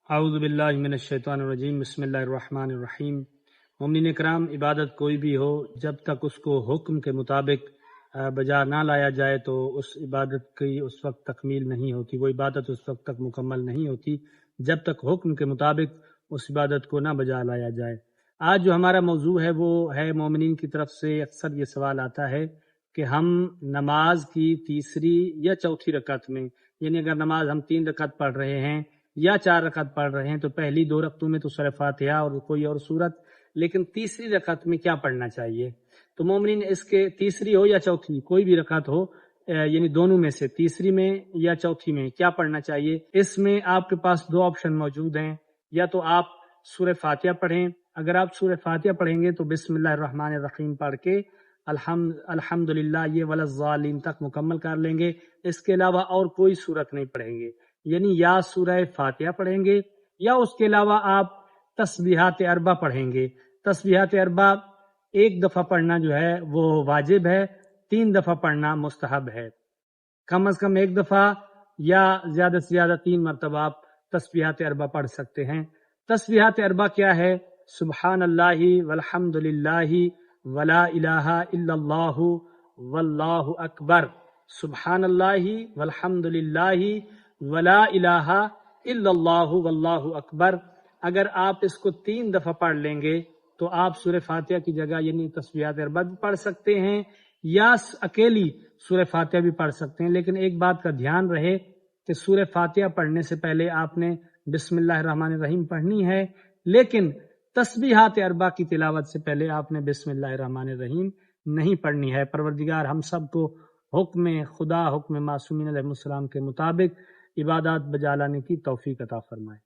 اعوذ باللہ من الشیطان الرجیم، بسم اللہ الرحمن الرحیم۔ مومنین کرام، عبادت کوئی بھی ہو، جب تک اس کو حکم کے مطابق بجا نہ لایا جائے تو اس عبادت کی اس وقت تکمیل نہیں ہوتی، وہ عبادت اس وقت تک مکمل نہیں ہوتی جب تک حکم کے مطابق اس عبادت کو نہ بجا لایا جائے۔ آج جو ہمارا موضوع ہے وہ ہے، مومنین کی طرف سے اکثر یہ سوال آتا ہے کہ ہم نماز کی تیسری یا چوتھی رکعت میں، یعنی اگر نماز ہم 3 رکعت پڑھ رہے ہیں یا 4 رکعت پڑھ رہے ہیں تو پہلی 2 رکعتوں میں تو سورہ فاتحہ اور کوئی اور سورت، لیکن تیسری رکعت میں کیا پڑھنا چاہیے؟ تو مومنین اس کے تیسری ہو یا چوتھی، کوئی بھی رکعت ہو، یعنی دونوں میں سے تیسری میں یا چوتھی میں کیا پڑھنا چاہیے؟ اس میں آپ کے پاس 2 آپشن موجود ہیں، یا تو آپ سورہ فاتحہ پڑھیں۔ اگر آپ سورہ فاتحہ پڑھیں گے تو بسم اللہ الرحمن الرحیم پڑھ کے الحمدللہ یہ وللضالین تک مکمل کر لیں گے۔ اس کے علاوہ اور کوئی سورت نہیں پڑھیں گے، یعنی یا سورہ فاتحہ پڑھیں گے یا اس کے علاوہ آپ تسبیحات اربع پڑھیں گے۔ تسبیحات اربع 1 دفعہ پڑھنا جو ہے وہ واجب ہے، 3 دفعہ پڑھنا مستحب ہے۔ کم از کم 1 دفعہ یا زیادہ سے زیادہ 3 مرتبہ آپ تسبیحات اربع پڑھ سکتے ہیں۔ تسبیحات اربع کیا ہے؟ سبحان اللہ والحمد للہ ولا الہ الا اللہ واللہ اکبر، سبحان اللہ والحمد للہ ولا الہ الا اللہ واللہ اکبر۔ اگر آپ اس کو 3 دفعہ پڑھ لیں گے تو آپ سورہ فاتحہ کی جگہ یعنی تسبیحات اربع بھی پڑھ سکتے ہیں یا اکیلی سورہ فاتحہ بھی پڑھ سکتے ہیں، لیکن ایک بات کا دھیان رہے کہ سورہ فاتحہ پڑھنے سے پہلے آپ نے بسم اللہ الرحمن الرحیم پڑھنی ہے، لیکن تسبیحات اربع کی تلاوت سے پہلے آپ نے بسم اللہ الرحمن الرحیم نہیں پڑھنی ہے۔ پروردگار ہم سب کو حکم خدا، حکم معصومین علیہ السلام کے مطابق عبادات بجا لانے کی توفیق عطا فرمائے۔